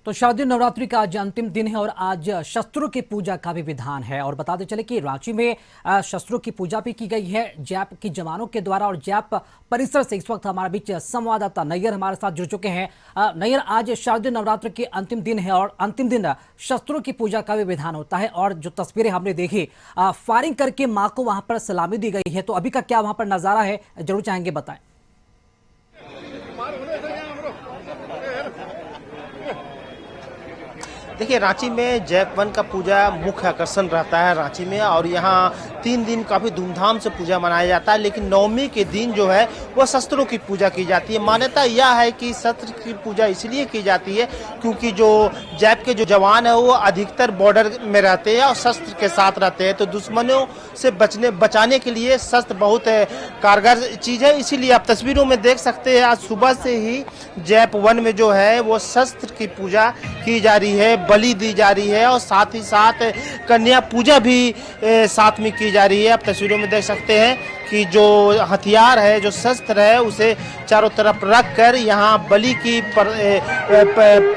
तो शारदीय नवरात्रि का आज अंतिम दिन है और आज शस्त्रों की पूजा का भी विधान है। और बताते चले कि रांची में शस्त्रों की पूजा भी की गई है जैप के जवानों के द्वारा। और जैप परिसर से इस वक्त हमारे बीच संवाददाता नैयर हमारे साथ जुड़ चुके हैं। नैयर, आज शारदीय नवरात्र के अंतिम दिन है और अंतिम दिन शस्त्रों की पूजा का भी विधान होता है। और जो तस्वीरें हमने देखी, फायरिंग करके मां को वहां पर सलामी दी गई है, तो अभी का क्या वहां पर नजारा है, जरूर चाहेंगे बताएं। देखिए, रांची में जैप वन का पूजा मुख्य आकर्षण रहता है रांची में, और यहाँ 3 दिन काफ़ी धूमधाम से पूजा मनाया जाता है। लेकिन नवमी के दिन जो है वह शस्त्रों की पूजा की जाती है। मान्यता यह है कि शस्त्र की पूजा इसलिए की जाती है क्योंकि जो जैप के जो जवान है वो अधिकतर बॉर्डर में रहते हैं और शस्त्र के साथ रहते हैं, तो दुश्मनों से बचाने के लिए शस्त्र बहुत कारगर चीज़ है। इसीलिए आप तस्वीरों में देख सकते हैं, आज सुबह से ही जैप वन में जो है वो शस्त्र की पूजा की जा रही है, बलि दी जा रही है और साथ ही साथ कन्या पूजा भी साथ में की जा रही है। आप तस्वीरों में देख सकते हैं कि जो हथियार है, जो शस्त्र है, उसे चारों तरफ रख कर यहाँ बलि की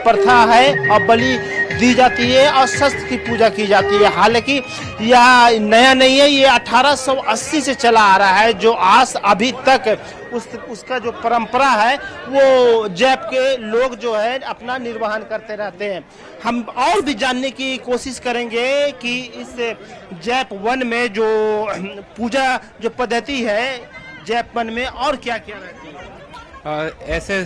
प्रथा है और बलि दी जाती है और शस्त्र की पूजा की जाती है। हालांकि यह नया नहीं है, ये 1880 से चला आ रहा है। जो आज अभी तक उसका जो परंपरा है वो जैप के लोग जो है अपना निर्वहन करते रहते हैं। हम और भी जानने की कोशिश करेंगे कि इस जैप वन में जो पूजा जो पद्धति है जैप वन में और क्या क्या रहती है। ऐसे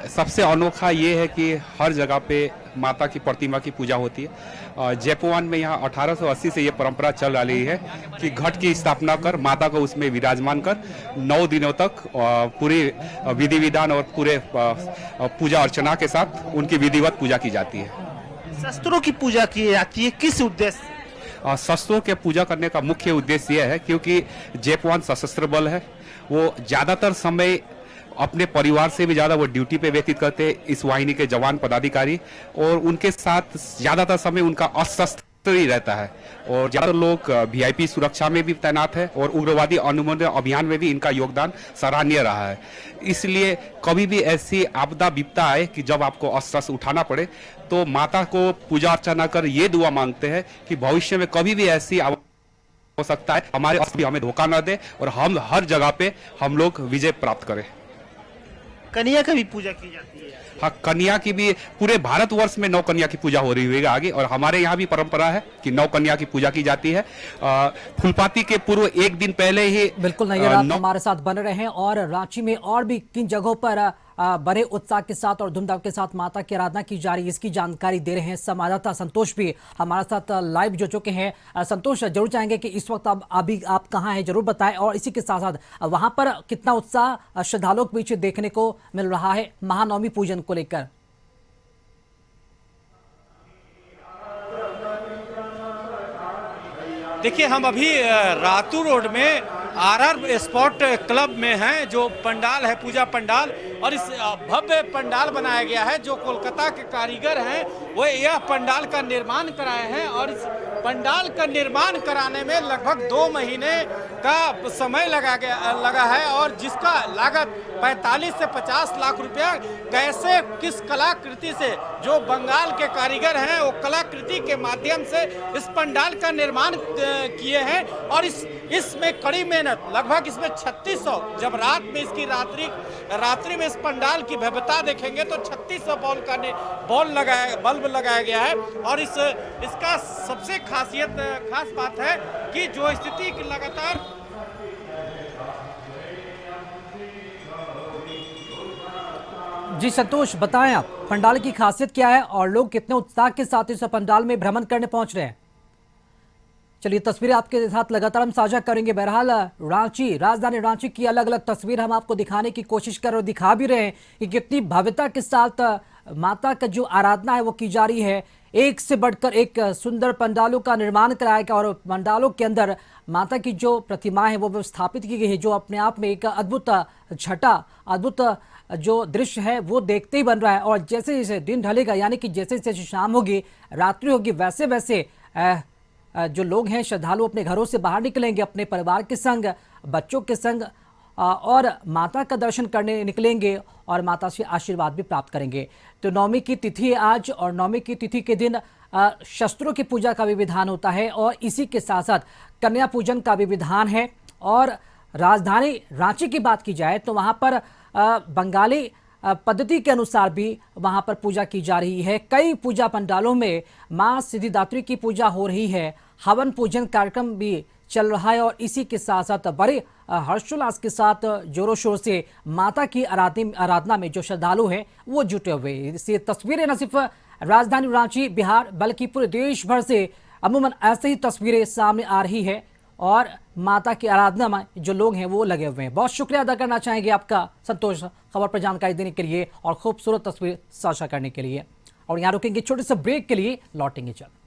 सबसे अनोखा ये है कि हर जगह पे माता की प्रतिमा की पूजा होती है। जैपवान में यहाँ 1880 से ये परंपरा चल रही है कि घट की स्थापना कर माता को उसमें विराजमान कर 9 दिनों तक पूरे विधि विधान और पूरे पूजा अर्चना के साथ उनकी विधिवत पूजा की जाती है। शस्त्रों की पूजा की जाती है, किस उद्देश्य से? शस्त्रों के पूजा करने का मुख्य उद्देश्य यह है क्योंकि जैपवान सशस्त्र बल है, वो ज्यादातर समय अपने परिवार से भी ज्यादा वो ड्यूटी पे व्यतीत करते हैं, इस वाहिनी के जवान पदाधिकारी, और उनके साथ ज्यादातर समय उनका अस्त्र ही रहता है। और ज्यादातर लोग वीआईपी सुरक्षा में भी तैनात है और उग्रवादी अनुमोदन अभियान में भी इनका योगदान सराहनीय रहा है। इसलिए कभी भी ऐसी आपदा विपदा आए कि जब आपको अस्त्र उठाना पड़े तो माता को पूजा अर्चना कर ये दुआ मांगते हैं कि भविष्य में कभी भी ऐसी हो सकता है हमारे अस्त्र भी हमें धोखा न दे और हम हर जगह पे हम लोग विजय प्राप्त करें। कन्या की भी पूजा की जाती है? हाँ, कन्या की भी पूरे भारतवर्ष में 9 कन्या की पूजा हो रही है आगे, और हमारे यहाँ भी परंपरा है कि 9 कन्या की पूजा की जाती है। फुलपाती के पूर्व एक दिन पहले ही। बिल्कुल नैयर, आप हमारे साथ बने रहे हैं। और रांची में और भी किन जगहों पर बड़े उत्साह के साथ और धूमधाम के साथ माता की आराधना की जा रही है, इसकी जानकारी दे रहे हैं संवाददाता संतोष भी हमारे साथ लाइव जुड़ चुके हैं। संतोष, जरूर चाहेंगे कि इस वक्त अभी आप कहाँ हैं, जरूर बताएं। और इसी के साथ साथ वहां पर कितना उत्साह श्रद्धालुओं के बीच देखने को मिल रहा है महानवमी पूजन को लेकर? देखिए, हम अभी रातू रोड में आरआर स्पॉट क्लब में हैं, जो पंडाल है पूजा पंडाल, और इस भव्य पंडाल बनाया गया है। जो कोलकाता के कारीगर हैं वो यह पंडाल का निर्माण कराए हैं, और इस पंडाल का निर्माण कराने में लगभग 2 महीने का समय लगा है, और जिसका लागत 45 से 50 लाख रुपया। कैसे, किस कलाकृति से जो बंगाल के कारीगर हैं वो कलाकृति के माध्यम से इस पंडाल का निर्माण किए हैं, और इसमें कड़ी मेहनत, लगभग इसमें 3600, जब रात में इसकी रात्रि में इस पंडाल की भव्यता देखेंगे तो 3600 बल्ब लगाया गया है। और इसका सबसे खास बात है कि जो स्थिति की लगातार जी संतोष, बताएं आप पंडाल की खासियत क्या है और लोग कितने उत्साह के साथ इस पंडाल में भ्रमण करने पहुंच रहे हैं? चलिए, तस्वीरें आपके साथ लगातार हम साझा करेंगे। बहरहाल राजधानी रांची की अलग अलग तस्वीर हम आपको दिखाने की कोशिश कर रहे और दिखा भी रहे हैं कि कितनी भव्यता के साथ माता का जो आराधना है वो की जा रही है। एक से बढ़कर एक सुंदर पंडालों का निर्माण कराया गया और पंडालों के अंदर माता की जो प्रतिमाएं है वो स्थापित की गई है, जो अपने आप में एक अद्भुत छटा, अद्भुत जो दृश्य है वो देखते ही बन रहा है। और जैसे जैसे दिन ढलेगा, यानी कि जैसे जैसे शाम होगी, रात्रि होगी, वैसे वैसे जो लोग हैं श्रद्धालु अपने घरों से बाहर निकलेंगे अपने परिवार के संग, बच्चों के संग, और माता का दर्शन करने निकलेंगे और माता से आशीर्वाद भी प्राप्त करेंगे। तो नवमी की तिथि है आज और नवमी की तिथि के दिन शस्त्रों की पूजा का भी विधान होता है और इसी के साथ साथ कन्या पूजन का भी विधान है। और राजधानी रांची की बात की जाए तो वहाँ पर बंगाली पद्धति के अनुसार भी वहाँ पर पूजा की जा रही है। कई पूजा पंडालों में माँ सिद्धिदात्री की पूजा हो रही है, हवन पूजन कार्यक्रम भी चल रहा है और इसी के साथ साथ बड़े हर्षोल्लास के साथ जोरों शोर से माता की आराधना में जो श्रद्धालु हैं वो जुटे हुए। इससे तस्वीरें न सिर्फ राजधानी रांची बिहार बल्कि पूरे देश भर से अमूमन ऐसे ही तस्वीरें सामने आ रही है और माता की आराधना में जो लोग हैं वो लगे हुए हैं। बहुत शुक्रिया अदा करना चाहेंगे आपका संतोष, खबर पर जानकारी देने के लिए और खूबसूरत तस्वीर साझा करने के लिए। और यहाँ रुकेंगे छोटे से ब्रेक के लिए, लौटेंगे जल्द।